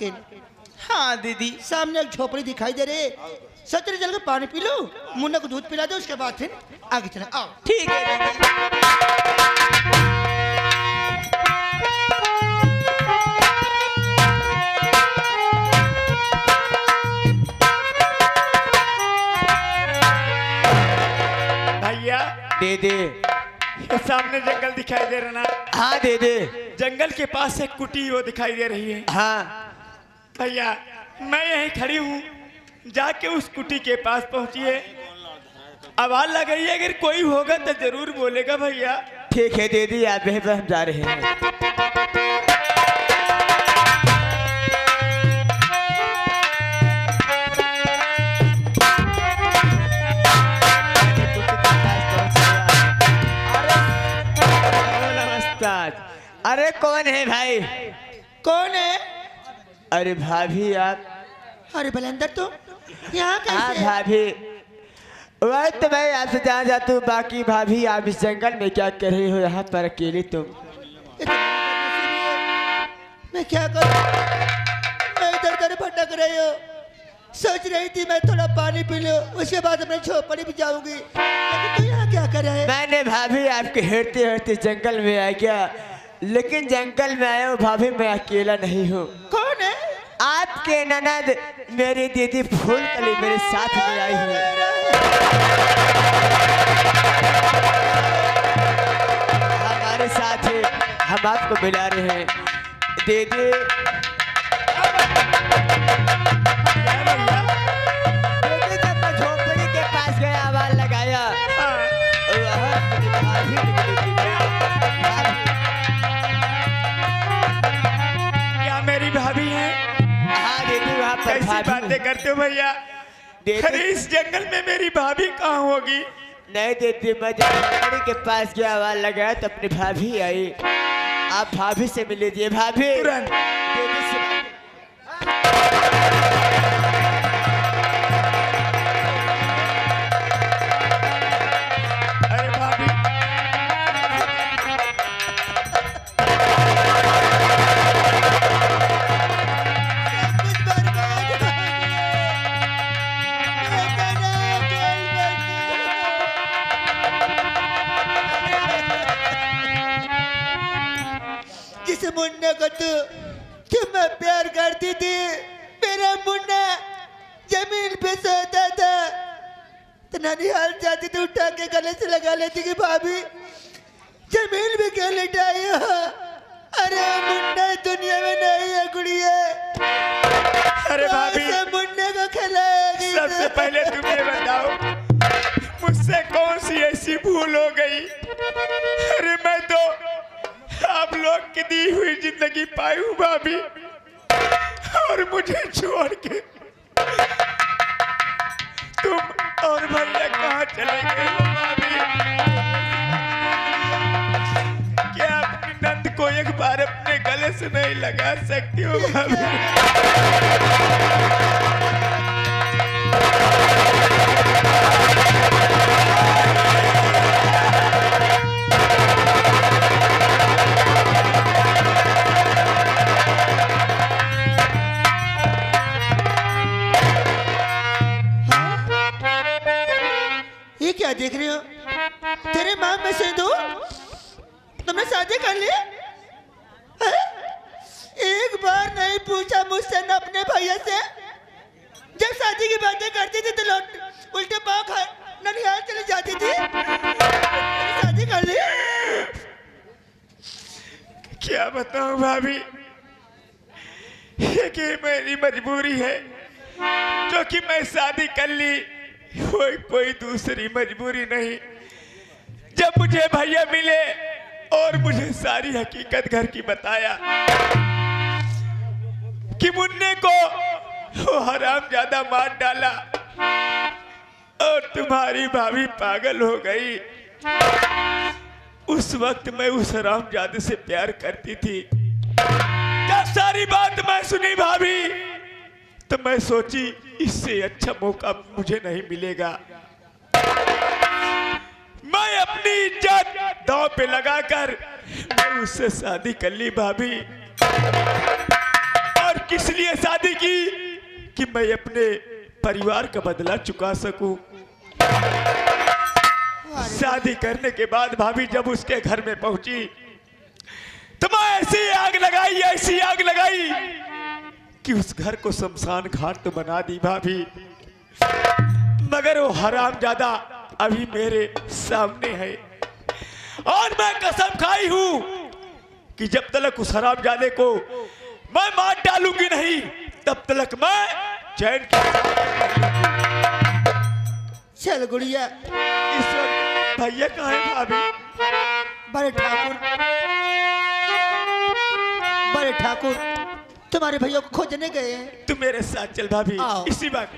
मालकिन। हाँ दीदी। सामने एक झोपड़ी दिखाई दे रही है, सचरे चल के पानी पी लो, मुन्ना को दूध पिला दो, उसके बाद फिर आगे चला। आओ। ठीक है दीदी। भैया दे दे। ये सामने जंगल दिखाई दे रहा ना? हाँ दे दे। जंगल के पास एक कुटी वो दिखाई दे रही है। हाँ भैया मैं यहीं खड़ी हूँ, जाके उस कुटी के पास पहुंचिए, आवाज लगाइए, अगर कोई होगा तो जरूर बोलेगा भैया। ठीक है दीदी, आप यहीं पर हम जा रहे हैं। अरे कौन है भाई? कौन है? अरे भाभी आप। अरे बलंदर तो यहाँ हाँ कैसे? भाभी, वही तो मैं आपसे जाना चाहता हूँ। बाकी भाभी आप इस जंगल में क्या कर रही हो यहाँ पर अकेली तुम? मैं क्या करूं? मैं इधर उधर भटक रही हूँ, सोच रही थी मैं थोड़ा पानी पी लूं, उसके बाद मैं झोपड़ी भी जाऊंगी, लेकिन तू यहाँ क्या कर रहा है? मैंने भाभी आपके हेरते हेरते जंगल में आ गया, लेकिन जंगल में आया हूँ भाभी, मैं अकेला नहीं हूँ। कौन है? आपके ननद मेरी दीदी फूलकली मेरे साथ में आई हुई है। हमारे साथ है, हम आपको मिला रहे हैं दीदी। दीदी जब मैं झोपड़ी के पास गया, आवाज लगाया, वहाँ मेरी भाभी निकली थी। क्या मेरी भाभी है? हाँ दीदी, वहाँ पर कैसी भाभी बातें करते हो भैया? अरे इस जंगल में मेरी भाभी कहाँ होगी? नहीं दीदी, मैं जब झोपड़ी के पास गया, आवाज लगाया तो अपनी भाभी आई। आप भाभी से मिल लीजिए। भाभी तुरंत। दीदी से अरे भाभी कुछ बर्बाद हो गया। जिस मुन्ना को तू मैं प्यार करती थी, मेरा मुन्ना जमीन पे सोता था, तो ननिहाल जाती थी, उठा के गले से लगा लेती कि भाभी जमीन भी क्यों लिटाई हो? अरे मुन्ना दुनिया में नहीं है गुड़िया। अरे भाभी मुन्ने को खिलाएगी। सबसे पहले तुम ये बताओ, मुझसे कौन सी ऐसी भूल हो गई? अरे मैं तो आप लोग की दी हुई जिंदगी पाई हूँ भाभी, और मुझे छोड़ के तुम और भैया कहाँ चले गए हो भाभी? क्या अपनी नंद को एक बार अपने गले से नहीं लगा सकती हो भाभी? ये क्या देख रहे हो? तेरे मांग में सिंदूर? तुमने शादी कर ली? हैं? एक बार नहीं पूछा मुझसे न अपने भैया से? जब शादी की बातें करती थी तो लौट उल्टे पाँव खा ननिहाल चली जाती थी। तुमने शादी कर ली? क्या बताऊं भाभी, ये कि मेरी मजबूरी है, जो कि मैं शादी कर ली, कोई दूसरी मजबूरी नहीं। जब मुझे भैया मिले और मुझे सारी हकीकत घर की बताया कि मुन्ने को वो हरामजादा मार डाला और तुम्हारी भाभी पागल हो गई, उस वक्त मैं उस हरामजादे से प्यार करती थी। जब सारी बात मैं सुनी भाभी, तो मैं सोची इससे अच्छा मौका मुझे नहीं मिलेगा। मैं अपनी इज्जत दांव पे लगाकर मैं उससे शादी कर ली भाभी, और किस लिए शादी की कि मैं अपने परिवार का बदला चुका सकूं। शादी करने के बाद भाभी जब उसके घर में पहुंची तो मैं ऐसी आग लगाई कि उस घर को शमशान घाट तो बना दी भाभी, मगर वो हरामजादा अभी मेरे सामने है और मैं कसम खाई हूं कि जब तक उस हरामजादे को मैं मार डालूंगी नहीं तब तक मैं चैन की चल गुड़िया। इस वक्त भैया कहाँ है भाभी? बड़े ठाकुर तुम्हारे भैया को खोजने गए हैं। तू मेरे साथ चल भाभी, आओ। इसी बात।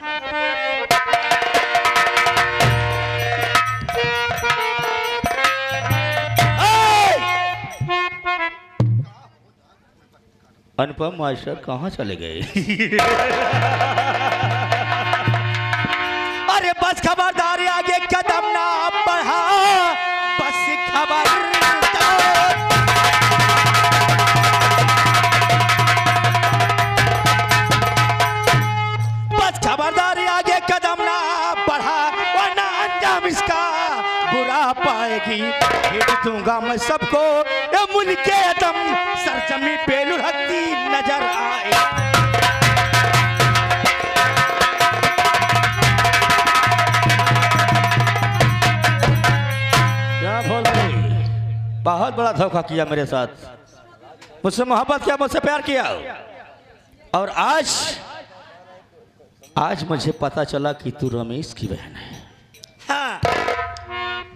अनुपम मास्टर कहाँ चले गए? अरे बस खबरदारी, आगे कदम ना बढ़ा, बस खबरदार। बस खबरदारी, आगे कदम ना बढ़ा, वरना अंजाम इसका बुरा पाएगी। भेज दूंगा मैं सबको ये मुल्के दम, सरजमी पे लुढ़कती नजर आए। क्या बोल रही? बहुत बड़ा धोखा किया मेरे साथ, मुझसे मोहब्बत किया, मुझसे प्यार किया, और आज मुझे पता चला कि तू रमेश की बहन है। हाँ,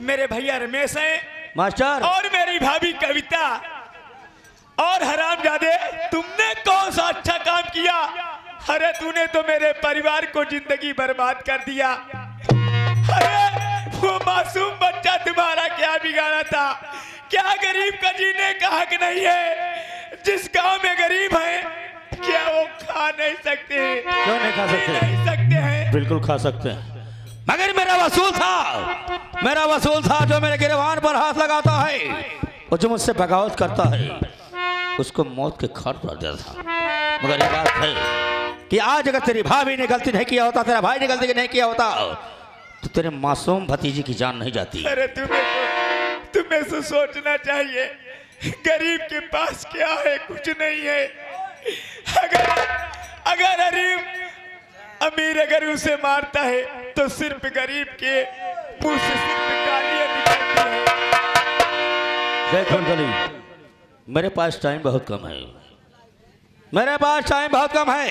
मेरे भैया रमेश हैं मास्टर और मेरी भाभी कविता। और हरामजादे, तुमने कौन सा अच्छा काम किया? अरे तूने तो मेरे परिवार को जिंदगी बर्बाद कर दिया। अरे वो मासूम बच्चा तुम्हारा क्या बिगाड़ा था? क्या गरीब का जीने का हक नहीं है? जिस गांव में गरीब है क्या वो खा नहीं सकते? क्यों नहीं खा सकते? नहीं सकते हैं। बिल्कुल खा सकते हैं, मगर मेरा वसूल था जो मेरे गिरबान पर हाथ लगाता है और जो मुझसे बगावत करता है उसको मौत के घाट पर देता था। मगर ये बात है कि आज अगर तेरी भाभी ने गलती नहीं किया होता, तेरा भाई ने गलती नहीं किया होता, तो तेरे मासूम भतीजी की जान नहीं जाती। अरे तुम्हें तो सोचना चाहिए, गरीब के पास क्या है? कुछ नहीं है। अगर अमीर अगर उसे मारता है तो सिर्फ गरीब के मुंह से सिर्फ गालियां निकलती है। देखो गली, मेरे पास टाइम बहुत कम है,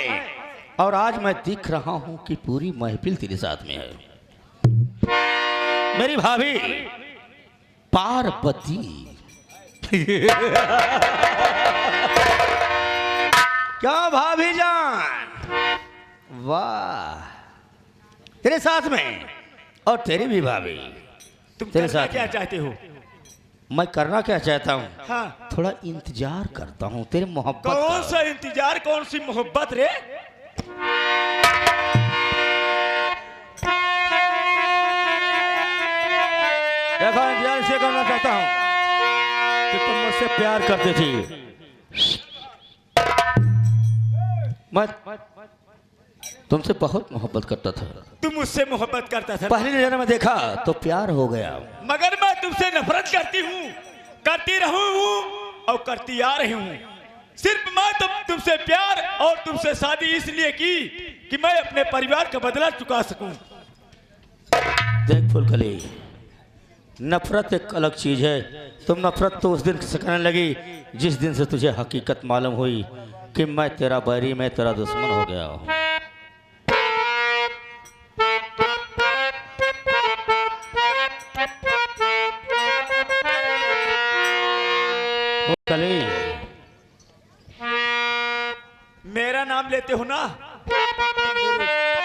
और आज मैं दिख रहा हूं कि पूरी महफिल तेरे साथ में है। मेरी भाभी पार्वती क्या भाभी जान, वाह, तेरे साथ में, और तेरी भी भाभी तुम तेरे करना साथ क्या में। चाहते हो? मैं करना क्या चाहता हूँ? हाँ, थोड़ा इंतजार करता हूँ तेरे मोहब्बत कौन का। सा इंतजार, कौन सी मोहब्बत रे? देखो, इंतजार इसलिए करना चाहता हूँ कि तुम मुझसे प्यार करती थी। मैं तुमसे बहुत मोहब्बत करता था। तुम मुझसे मोहब्बत करता था, पहली नजर में देखा तो प्यार हो गया, मगर मैं तुमसे नफरत करती हूँ, करती रहूं हूँ और करती आ रही हूँ। सिर्फ मैं तुमसे प्यार और तुमसे शादी इसलिए की कि मैं अपने परिवार का बदला चुका सकूं। देख फुलकली, नफरत एक अलग चीज है। तुम नफरत तो उस दिन से करने लगी जिस दिन से तुझे हकीकत मालूम हुई कि मैं तेरा बैरी, मैं तेरा दुश्मन हो गया हूँ। फुलकली, मेरा नाम लेते हो ना,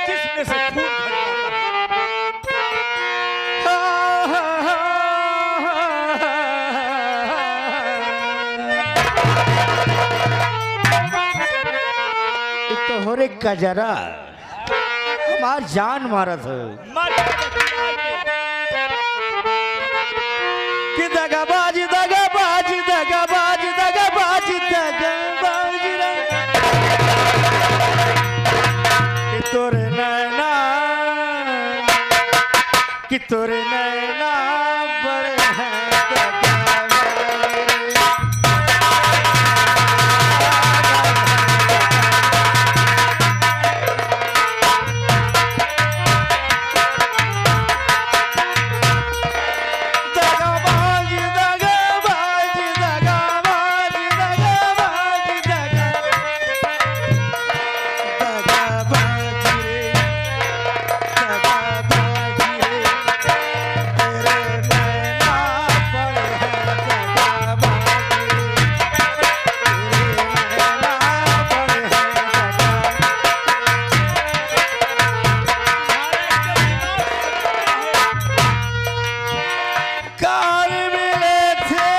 जिसमें से खून भर जाता है। तोहरे कजरा हमार जान मारत हो कि दगाबाज दगाबाज दगाबाज दगाबाज दगाबाज रे। नैना बड़े हैं दगाबाज। दगाबाज, दगाबाज, दगाबाज, दगाबाज, दगाबाज रे, दगाबाज रे, तेरे नैना बड़े हैं दगाबाज रे, तेरे नैना बड़े हैं दगाबाज। काल मिले थे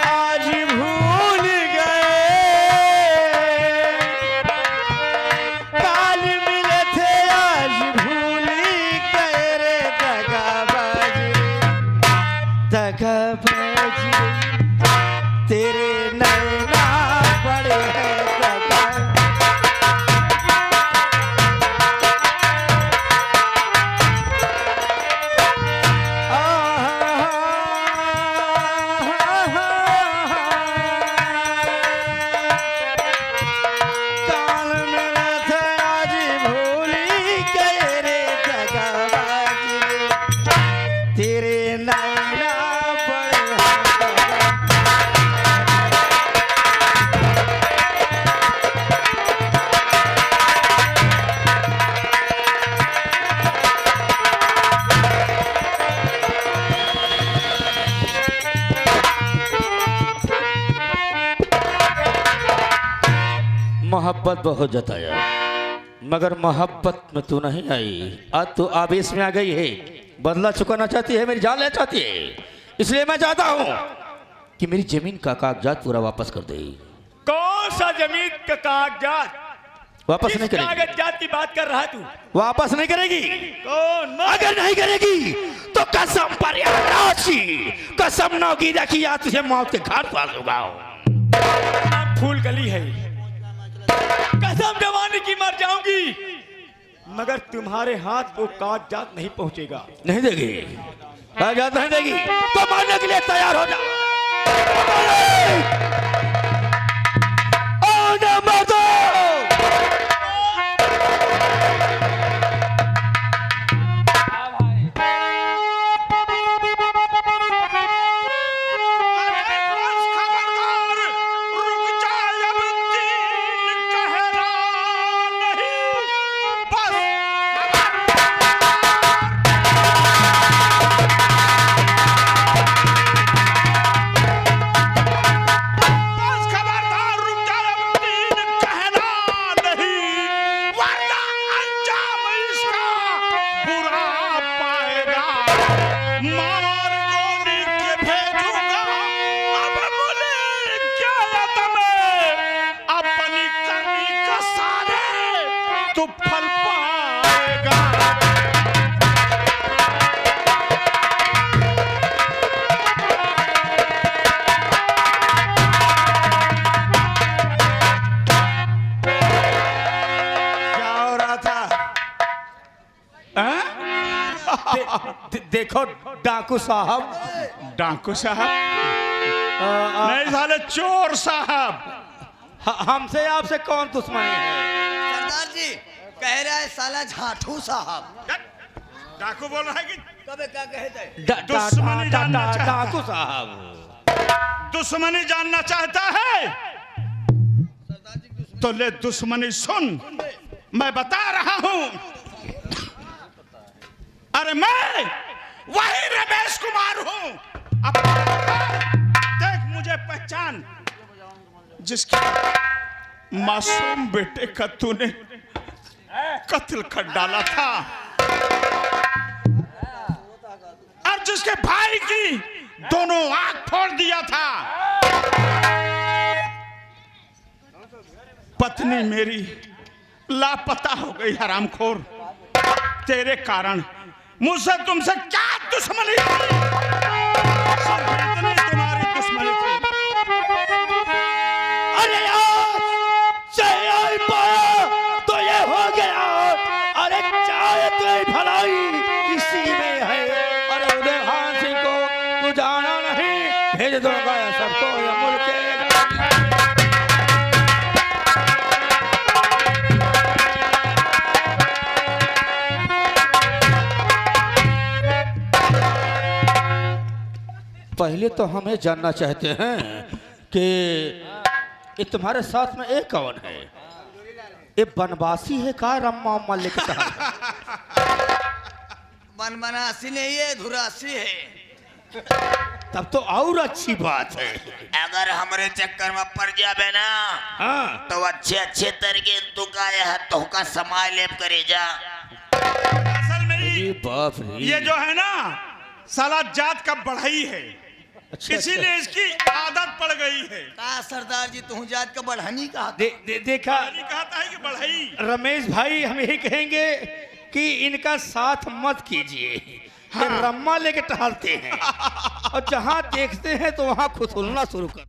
आज भूल गए, काल मिले थे आज भूल गए रे दगाबाज रे, दगाबाज रे, तेरे नैना बड़े हैं दगाबाज। काल मिले थे आज भूली गए रे दगाबाज रे, तेरे नैना बड़े हैं दगाबाज। मोहब्बत बहुत जताया मगर मोहब्बत में तू नहीं आई। आज तू आवेश में आ गई है, बदला चुकाना चाहती है, मेरी जान लेना चाहती है। इसलिए मैं चाहता हूं कि मेरी जमीन का कागजात पूरा वापस कर दे। कौन सा जमीन का कागजात? वापस किस नहीं करेगी, कागजात की बात कर रहा है तू? वापस नहीं करेगी। कौन? मैं? अगर नहीं करेगी तो कसम पर राशि कसम नौकी रखी आज तुझे मौत के घाट पास होगा। फूल गली है, कसम जवानी की मर जाऊंगी मगर तुम्हारे हाथ वो कागजात नहीं पहुंचेगा। नहीं देगी, कागजात नहीं देगी तो मारने के लिए तैयार हो जा। ओ नंबर दो। तो फल पाएगा। क्या हो रहा था? देखो डाकू साहब, डाकू साहब नहीं साले चोर साहब। हमसे आपसे कौन दुश्मनी है? सरदार जी कह रहा है साला झाठू साहब। डाकू बोल रहा है कि कबे क्या कहते हैं? दुश्मनी जानना चाहता है। डाकू साहब दुश्मनी जानना चाहता है तो ले दुश्मनी सुन, मैं बता रहा हूं। अरे मैं वही रमेश कुमार हूं। अब देख मुझे पहचान, जिसके मासूम बेटे का तूने कत्ल कर डाला था और जिसके भाई की दोनों आंख फोड़ दिया था। पत्नी मेरी लापता हो गई हरामखोर, तेरे कारण। मुझसे तुमसे क्या दुश्मनी थी? सिर्फ इतनी तुम्हारी दुश्मनी थी। अरे यार चाहे पाया तो ये हो गया। अरे चाहे तो भलाई भेज दूंगा ये सबको ये मुल्क के पहले तो हमें जानना चाहते हैं कि ये तुम्हारे साथ में एक कौन है? ये बनवासी है का रम्मा उम्मा लेके बनबनासी नहीं है, धुरासी है। तब तो और अच्छी बात है। अगर हमारे चक्कर में पड़ जावे ना हाँ तो अच्छे अच्छे तरीके तू का यह तो का समाय लेप करे जा। असल में ये बाप रे ये जो है ना साला जात का बढ़ई है, अच्छा, इसीलिए इसकी आदत पड़ गई है। का सरदार जी तू जात का बढ़नी कहा देखा बढ़ई कहता है कि बढ़ई। रमेश भाई हम यही कहेंगे कि इनका साथ मत कीजिए। ये रम्मा लेके टहलते हैं और जहाँ देखते हैं तो वहाँ खुसुलना शुरू कर